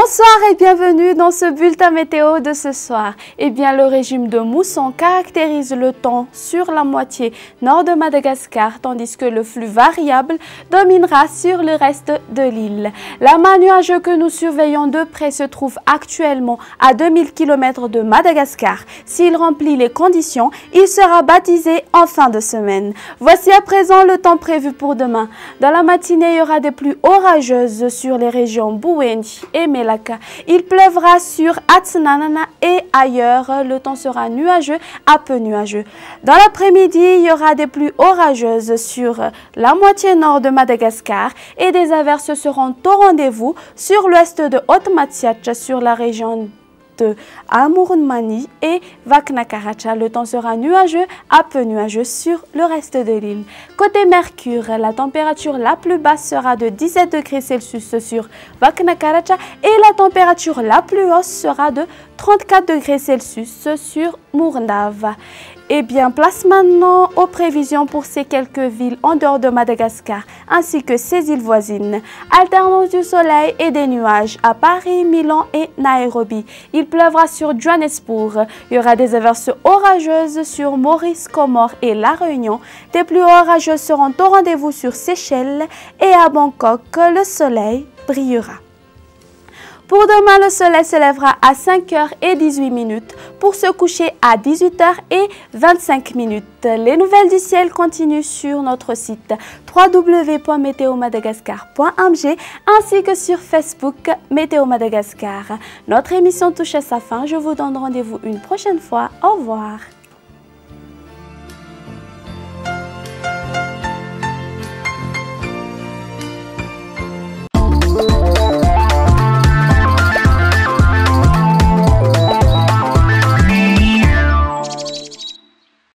Bonsoir et bienvenue dans ce bulletin météo de ce soir. Eh bien, le régime de mousson caractérise le temps sur la moitié nord de Madagascar, tandis que le flux variable dominera sur le reste de l'île. L'amas nuageux que nous surveillons de près se trouve actuellement à 2000 km de Madagascar. S'il remplit les conditions, il sera baptisé en fin de semaine. Voici à présent le temps prévu pour demain. Dans la matinée, il y aura des pluies orageuses sur les régions Bouendi et Melaka. Il pleuvra sur Atsinanana et ailleurs. Le temps sera nuageux à peu nuageux. Dans l'après-midi, il y aura des pluies orageuses sur la moitié nord de Madagascar et des averses seront au rendez-vous sur l'ouest de Haute-Matiacha, sur la région de Amurunmani et Vaknakaracha. Le temps sera nuageux à peu nuageux sur le reste de l'île. Côté Mercure, la température la plus basse sera de 17 degrés Celsius sur Vaknakaracha et la température la plus haute sera de 34 degrés Celsius sur Mourndava. Eh bien, place maintenant aux prévisions pour ces quelques villes en dehors de Madagascar, ainsi que ses îles voisines. Alternance du soleil et des nuages à Paris, Milan et Nairobi. Il pleuvra sur Johannesburg. Il y aura des averses orageuses sur Maurice, Comores et La Réunion. Des pluies orageuses seront au rendez-vous sur Seychelles et à Bangkok, le soleil brillera. Pour demain, le soleil se lèvera à 5h18 pour se coucher à 18h25. Les nouvelles du ciel continuent sur notre site www.meteomadagascar.mg ainsi que sur Facebook Météo Madagascar. Notre émission touche à sa fin. Je vous donne rendez-vous une prochaine fois. Au revoir.